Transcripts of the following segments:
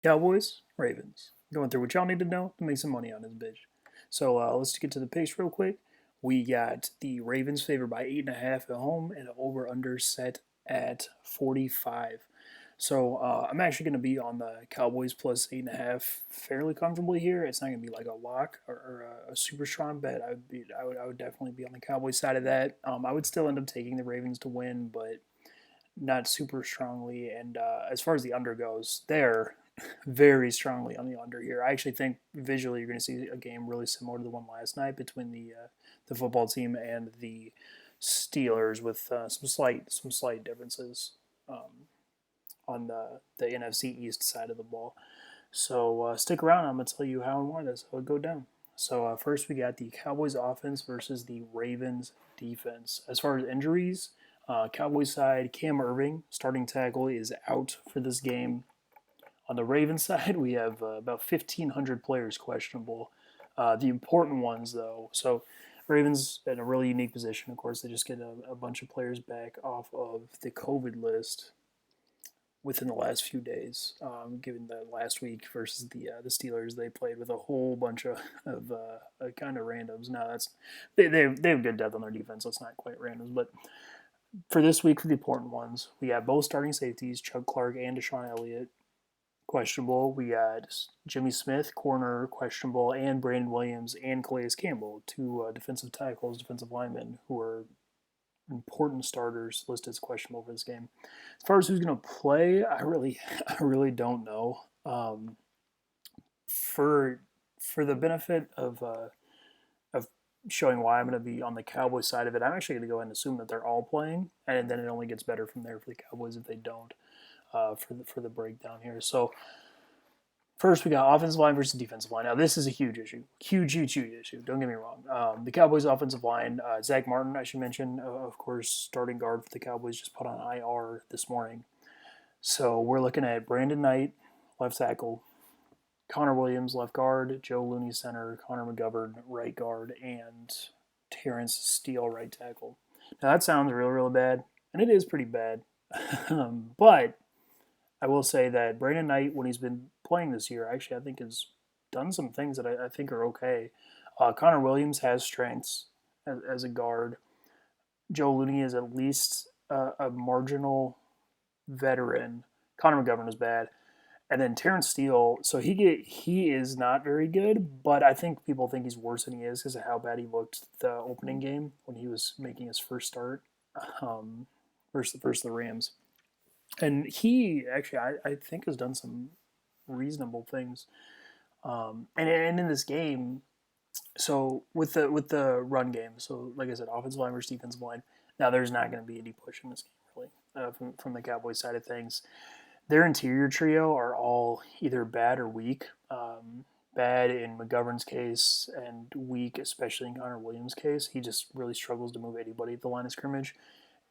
Cowboys, Ravens. Going through what y'all need to know to make some money on this bitch. So let's get to the picks real quick. We got the Ravens favored by 8.5 at home and over under set at 45. So I'm actually going to be on the Cowboys plus 8.5 fairly comfortably here. It's not going to be like a lock or a super strong bet. I would definitely be on the Cowboys side of that. I would still end up taking the Ravens to win, but not super strongly. And as far as the under goes, they're very strongly on the under here. I actually think visually you're going to see a game really similar to the one last night between the football team and the Steelers, with some slight differences on the NFC East side of the ball. So stick around. I'm gonna tell you how and why this would go down. So first we got the Cowboys offense versus the Ravens defense. As far as injuries, Cowboys side, Cam Irving, starting tackle, is out for this game. On the Ravens side, we have about 1,500 players questionable. The important ones, though, so Ravens in a really unique position. Of course, they just get a bunch of players back off of the COVID list within the last few days. Given that last week versus the Steelers, they played with a whole bunch of kind of randoms. Now they have good depth on their defense, so it's not quite randoms. But for this week, for the important ones, we have both starting safeties, Chuck Clark and Deshaun Elliott, questionable. We got Jimmy Smith, corner, questionable, and Brandon Williams and Calais Campbell, two defensive tackles, defensive linemen, who are important starters listed as questionable for this game. As far as who's going to play, I really don't know. For the benefit of showing why I'm going to be on the Cowboys side of it, I'm actually going to go ahead and assume that they're all playing, and then it only gets better from there for the Cowboys if they don't. For the breakdown here. So first, we got offensive line versus defensive line. Now, this is a huge issue. Huge issue. Don't get me wrong. The Cowboys' offensive line, Zach Martin, I should mention, of course, starting guard for the Cowboys, just put on IR this morning. So we're looking at Brandon Knight, left tackle, Connor Williams, left guard, Joe Looney, center, Connor McGovern, right guard, and Terrence Steele, right tackle. Now, that sounds really bad, and it is pretty bad. But I will say that Brandon Knight, when he's been playing this year, actually I think has done some things that I think are okay. Connor Williams has strengths as a guard. Joe Looney is at least a marginal veteran. Connor McGovern is bad, and then Terrence Steele. So he is not very good, but I think people think he's worse than he is because of how bad he looked the opening game when he was making his first start versus the Rams. And he actually, I think, has done some reasonable things. And in this game, so with the run game, so like I said, offensive line versus defensive line. Now there's not going to be any push in this game really from the Cowboys side of things. Their interior trio are all either bad or weak. Bad in McGovern's case, and weak, especially in Connor Williams' case. He just really struggles to move anybody at the line of scrimmage.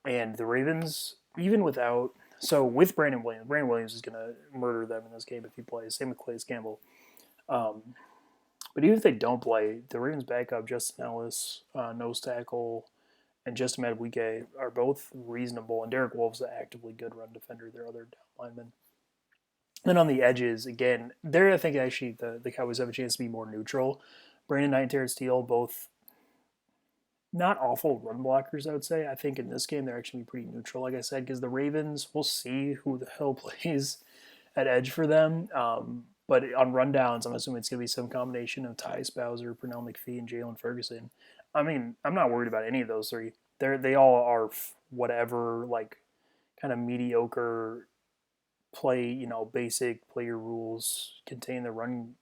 And the Ravens, even without, so with Brandon Williams is going to murder them in this game if he plays. Same with Calais Campbell. Um, but even if they don't play, the Ravens backup, Justin Ellis, nose tackle, and Justin Madubuike are both reasonable. And Derek Wolf's an actively good run defender, their other down lineman. Then on the edges, again, there I think actually the Cowboys have a chance to be more neutral. Brandon Knight and Terrence Steele both not awful run blockers, I would say. I think in this game they're actually pretty neutral, like I said, because the Ravens, we'll see who the hell plays at edge for them. But on rundowns, I'm assuming it's going to be some combination of Ty Bowser, Pernell McPhee, and Jalen Ferguson. I mean, I'm not worried about any of those three. They all are whatever, like kind of mediocre play, basic player rules, contain the run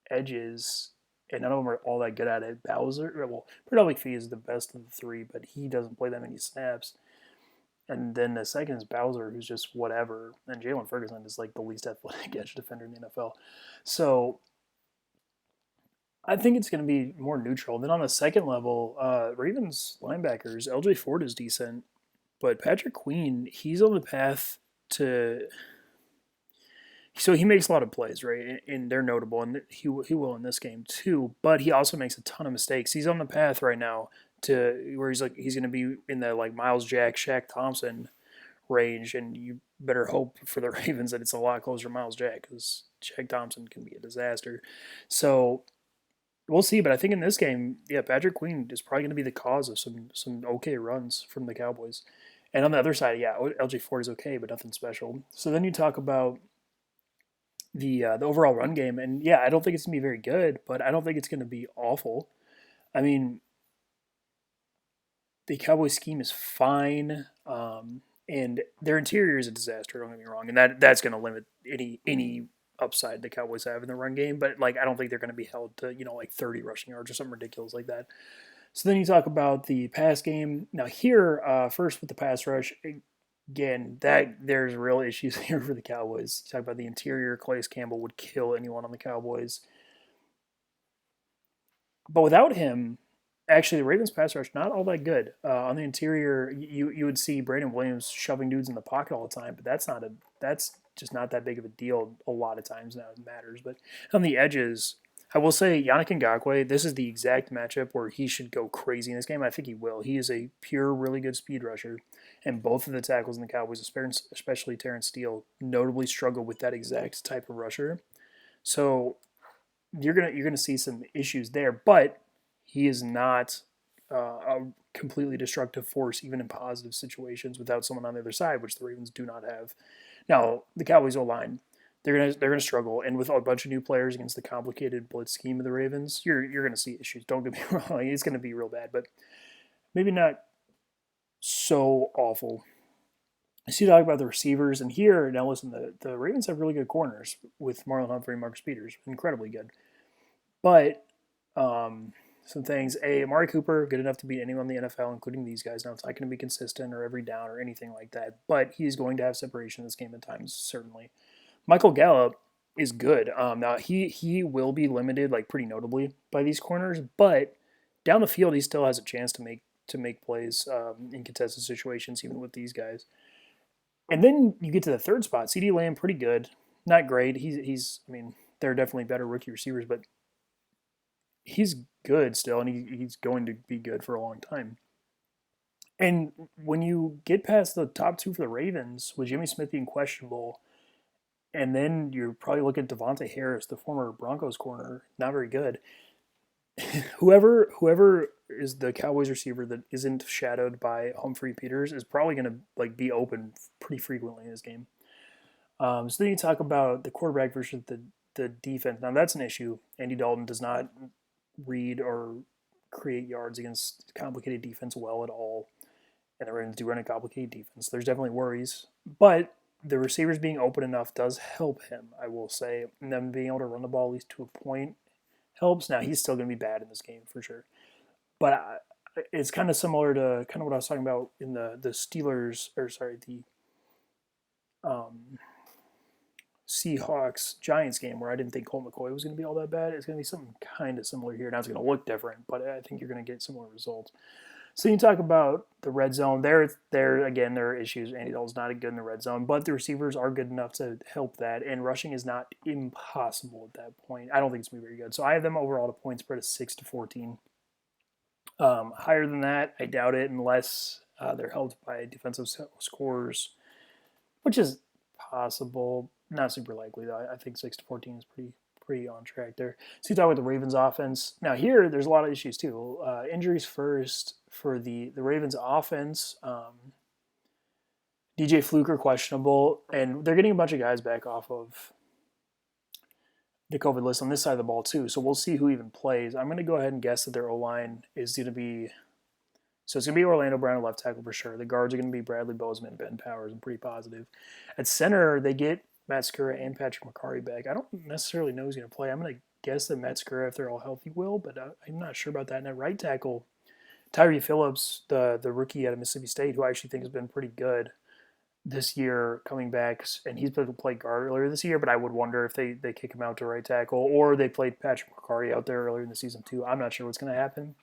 edges, and none of them are all that good at it. Bowser, well, Pernell McPhee is the best of the three, but he doesn't play that many snaps. And then the second is Bowser, who's just whatever. And Jalen Ferguson is like the least athletic edge defender in the NFL. So I think it's going to be more neutral. Then on the second level, Ravens linebackers, LJ Ford is decent, but Patrick Queen, he's on the path to. So he makes a lot of plays, right? And they're notable, and he will in this game too. But he also makes a ton of mistakes. He's on the path right now to where he's going to be in the like Miles Jack, Shaq Thompson range, and you better hope for the Ravens that it's a lot closer to Miles Jack because Jack Thompson can be a disaster. So we'll see. But I think in this game, yeah, Patrick Queen is probably going to be the cause of some okay runs from the Cowboys. And on the other side, yeah, LJ Ford is okay, but nothing special. So then you talk about the overall run game, and yeah, I don't think it's gonna be very good, but I don't think it's gonna be awful. I mean, the Cowboys scheme is fine, and their interior is a disaster. Don't get me wrong, and that's gonna limit any upside the Cowboys have in the run game. But like, I don't think they're gonna be held to like 30 rushing yards or something ridiculous like that. So then you talk about the pass game. Now here, first with the pass rush, again, that there's real issues here for the Cowboys. You talk about the interior. Calais Campbell would kill anyone on the Cowboys. But without him, actually, the Ravens pass rush not all that good. On the interior, you would see Brandon Williams shoving dudes in the pocket all the time, but that's just not that big of a deal. A lot of times now it matters, but on the edges, I will say Yannick Ngakoue. This is the exact matchup where he should go crazy in this game. I think he will. He is a pure, really good speed rusher, and both of the tackles in the Cowboys, especially Terrence Steele, notably struggle with that exact type of rusher. So you're gonna see some issues there, but he is not a completely destructive force, even in positive situations, without someone on the other side, which the Ravens do not have. Now the Cowboys O line, they're gonna struggle, and with a bunch of new players against the complicated blitz scheme of the Ravens, you're gonna see issues. Don't get me wrong, it's gonna be real bad, but maybe not so awful. So you talk about the receivers, and here now listen, the Ravens have really good corners with Marlon Humphrey and Marcus Peters, incredibly good. But some things. Amari Cooper, good enough to beat anyone in the NFL, including these guys. Now, it's not going to be consistent or every down or anything like that, but he's going to have separation in this game at times, certainly. Michael Gallup is good. Now, he will be limited, like, pretty notably by these corners, but down the field, he still has a chance to make plays in contested situations, even with these guys. And then you get to the third spot. CeeDee Lamb, pretty good. Not great. He's I mean, there are definitely better rookie receivers, but he's good still, and he's going to be good for a long time. And when you get past the top two for the Ravens, with Jimmy Smith being questionable, and then you're probably looking at Devontae Harris, the former Broncos corner, not very good. Whoever is the Cowboys receiver that isn't shadowed by Humphrey Peters is probably going to like be open pretty frequently in this game. So then you talk about the quarterback versus the defense. Now that's an issue. Andy Dalton does not read or create yards against complicated defense well at all, and the Ravens do run a complicated defense. There's definitely worries, but the receivers being open enough does help him, I will say. And them being able to run the ball at least to a point helps. Now he's still going to be bad in this game for sure, but it's kind of similar to kind of what I was talking about in the Steelers, or sorry, the um, Seahawks Giants game, where I didn't think Colt McCoy was going to be all that bad. It's going to be something kind of similar here. Now it's going to look different, but I think you're going to get similar results. So you talk about the red zone. There again, there are issues. Andy Dalton's not good in the red zone, but the receivers are good enough to help that, and rushing is not impossible at that point. I don't think it's going to be very good. So I have them overall to point spread of 6-14. Higher than that, I doubt it, unless they're helped by defensive scores, which is possible. Not super likely though. I think 6-14 is pretty on track there. So you talk about the Ravens offense. Now here, there's a lot of issues too. Injuries first for the Ravens offense. DJ Fluker questionable, and they're getting a bunch of guys back off of the COVID list on this side of the ball too. So we'll see who even plays. I'm going to go ahead and guess that their O-line is going to be. So it's going to be Orlando Brown at left tackle for sure. The guards are going to be Bradley Bozeman, Ben Powers. I'm pretty positive. At center, they get Matt Skura and Patrick McCarry back. I don't necessarily know who's going to play. I'm going to guess that Matt Skura, if they're all healthy, will, but I'm not sure about that. And at right tackle, Tyree Phillips, the rookie out of Mississippi State, who I actually think has been pretty good this year coming back, and he's been played guard earlier this year, but I would wonder if they kick him out to right tackle, or they played Patrick McCarry out there earlier in the season too. I'm not sure what's going to happen.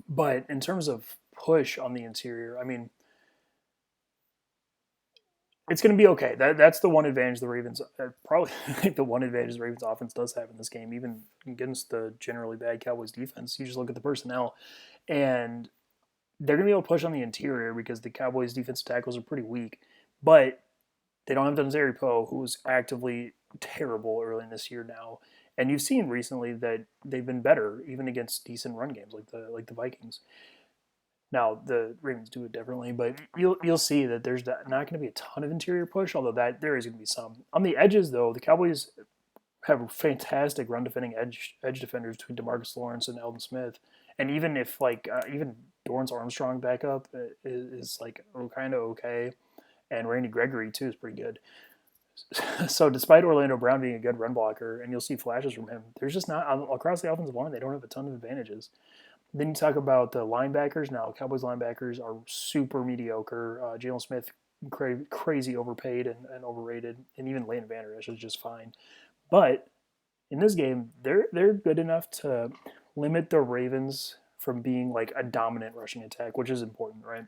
But in terms of push on the interior, I mean, it's going to be okay. That's the one advantage the Ravens, probably the one advantage the Ravens offense does have in this game, even against the generally bad Cowboys defense. You just look at the personnel, and they're going to be able to push on the interior because the Cowboys defensive tackles are pretty weak. But they don't have Donzeri Poe, who's actively terrible early in this year now. And you've seen recently that they've been better even against decent run games like the Vikings. Now the Ravens do it differently, but you'll see that there's not going to be a ton of interior push, although that there is going to be some on the edges. Though the Cowboys have fantastic run defending edge defenders between Demarcus Lawrence and Eldon Smith, and even if like even Dorrance Armstrong backup is like kind of okay, and Randy Gregory too is pretty good. So despite Orlando Brown being a good run blocker, and you'll see flashes from him, there's just not across the offensive line. They don't have a ton of advantages. Then you talk about the linebackers. Now, Cowboys linebackers are super mediocre. Jalen Smith, crazy overpaid and overrated, and even Leighton Vander Esch is just fine. But in this game, they're good enough to limit the Ravens from being like a dominant rushing attack, which is important, right?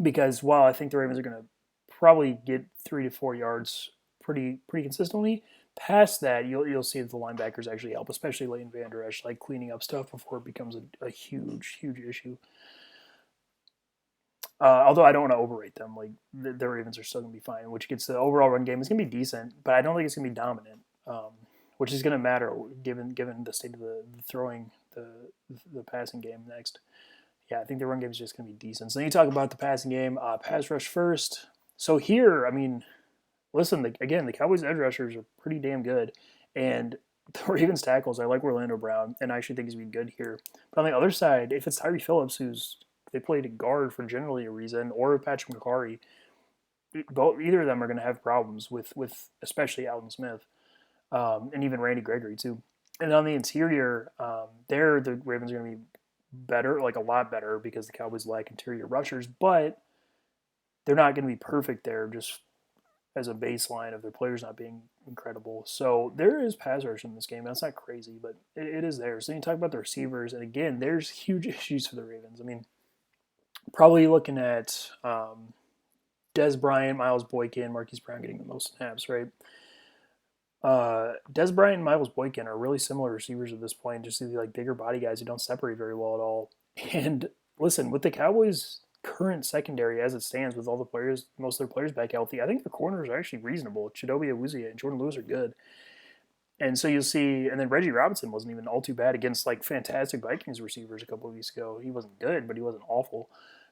Because while I think the Ravens are going to probably get 3 to 4 yards pretty consistently, past that, you'll see that the linebackers actually help, especially Leighton Vander Esch, like cleaning up stuff before it becomes a huge issue. Although I don't want to overrate them, like the Ravens are still going to be fine, which gets the overall run game is going to be decent, but I don't think it's going to be dominant, which is going to matter given the state of the throwing the passing game next. Yeah, I think the run game is just going to be decent. So then you talk about the passing game, pass rush first. So here, I mean, listen, again, the Cowboys edge rushers are pretty damn good, and the Ravens tackles, I like Orlando Brown, and I actually think he's been good here. But on the other side, if it's Tyree Phillips, who's they played a guard for generally a reason, or Patrick McCarry, either of them are going to have problems with especially Alden Smith, and even Randy Gregory too. And on the interior, there the Ravens are going to be better, like a lot better, because the Cowboys lack interior rushers, but they're not going to be perfect there just as a baseline of their players not being incredible. So there is pass rush in this game. That's not crazy, but it is there. So you talk about the receivers, and again, there's huge issues for the Ravens. I mean, probably looking at Dez Bryant, Miles Boykin, Marquise Brown getting the most snaps, right? Dez Bryant and Miles Boykin are really similar receivers at this point, just the like bigger body guys who don't separate very well at all. And listen, with the Cowboys' current secondary as it stands, with all the players, most of their players back healthy, I think the corners are actually reasonable. Chidobe Awuzie and Jordan Lewis are good. And so you'll see, and then Reggie Robinson wasn't even all too bad against like fantastic Vikings receivers a couple of weeks ago. He wasn't good, but he wasn't awful.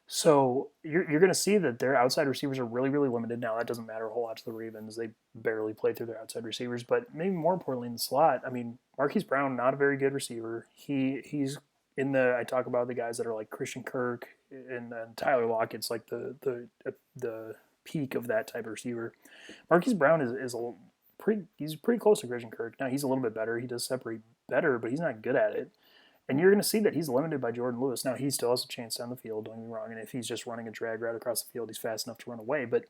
So you're going to see that their outside receivers are really limited. Now that doesn't matter a whole lot to the Ravens; they barely play through their outside receivers. But maybe more importantly, in the slot, I mean, Marquise Brown, not a very good receiver. He's in the I talk about the guys that are like Christian Kirk and Tyler Lockett's like the peak of that type of receiver. Marquise Brown is a pretty he's pretty close to Christian Kirk. Now he's a little bit better. He does separate better, but he's not good at it. And you're going to see that he's limited by Jordan Lewis. Now, he still has a chance down the field, don't get me wrong. And if he's just running a drag route across the field, he's fast enough to run away. But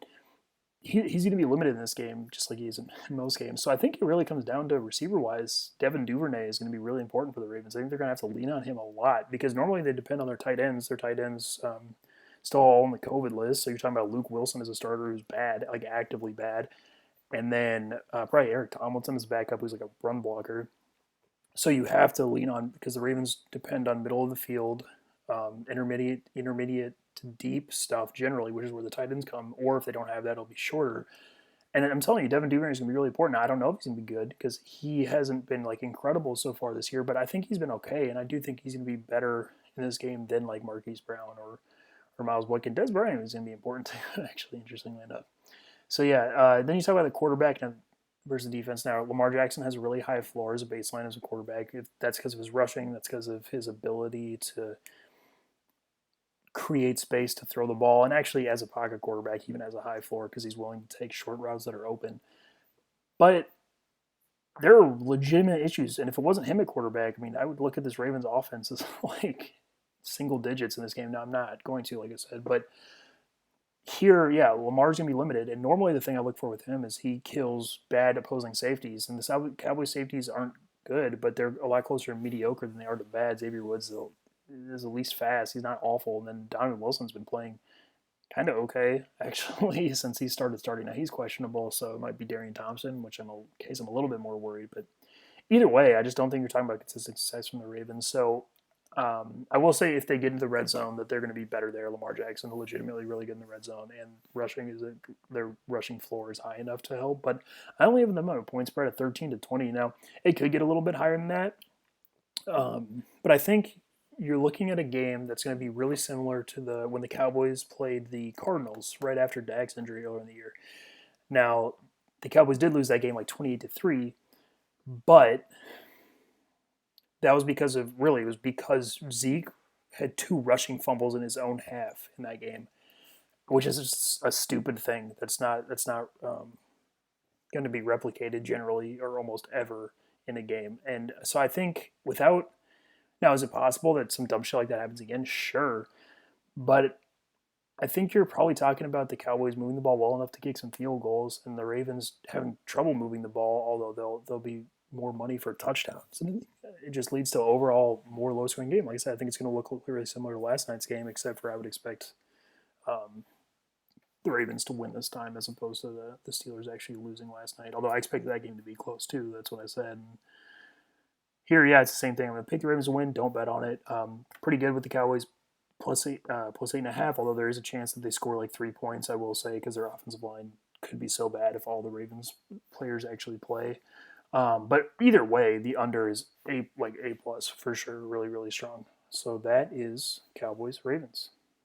he's going to be limited in this game, just like he is in most games. So I think it really comes down to receiver-wise, Devin Duvernay is going to be really important for the Ravens. I think they're going to have to lean on him a lot because normally they depend on their tight ends. Their tight ends still all on the COVID list. So you're talking about Luke Wilson as a starter who's bad, like actively bad. And then probably Eric Tomlinson is backup who's like a run blocker. So you have to lean on because the Ravens depend on middle of the field, intermediate to deep stuff generally, which is where the tight ends come. Or if they don't have that, it'll be shorter. And I'm telling you, Devin Duvernay is going to be really important. Now, I don't know if he's going to be good because he hasn't been like incredible so far this year, but I think he's been okay, and I do think he's going to be better in this game than like Marquise Brown or Miles Boykin. Dez Bryant is going to be important too, actually, interestingly enough. So yeah, then you talk about the quarterback. Now, versus the defense. Now, Lamar Jackson has a really high floor as a baseline as a quarterback. That's because of his rushing. That's because of his ability to create space to throw the ball. And actually, as a pocket quarterback, he even has a high floor because he's willing to take short routes that are open. But there are legitimate issues. And if it wasn't him at quarterback, I mean, I would look at this Ravens offense as like single digits in this game. Now, I'm not going to, like I said, but here, yeah, Lamar's going to be limited. And normally the thing I look for with him is he kills bad opposing safeties. And the Cowboys safeties aren't good, but they're a lot closer to mediocre than they are to bad. Xavier Woods is at least fast. He's not awful. And then Donovan Wilson's been playing kind of okay, actually, since he starting. Now, he's questionable, so it might be Darian Thompson, which I'm a little bit more worried. But either way, I just don't think you're talking about consistent success from the Ravens. So I will say if they get into the red zone that they're going to be better there. Lamar Jackson legitimately really good in the red zone, and their rushing floor is high enough to help. But I only have them on a point spread of 13-20. Now it could get a little bit higher than that, but I think you're looking at a game that's going to be really similar to the when the Cowboys played the Cardinals right after Dak's injury earlier in the year. Now the Cowboys did lose that game like 28-3, but that was because of really it was because Zeke had two rushing fumbles in his own half in that game, which is just a stupid thing. That's not going to be replicated generally or almost ever in a game. And so I think without now, is it possible that some dumb shit like that happens again? Sure, but I think you're probably talking about the Cowboys moving the ball well enough to kick some field goals, and the Ravens having trouble moving the ball, although they'll be more money for touchdowns. And it just leads to overall more low scoring game. Like I said, I think it's going to look really similar to last night's game, except for I would expect um, the Ravens to win this time as opposed to the Steelers actually losing last night. Although I expected that game to be close too. That's what I said. And here, yeah, it's the same thing. I'm going to pick the Ravens to win. Don't bet on it. Pretty good with the Cowboys plus 8.5. Although there is a chance that they score like 3 points. I will say because their offensive line could be so bad if all the Ravens players actually play. But either way, the under is A plus for sure. Really strong. So that is Cowboys Ravens.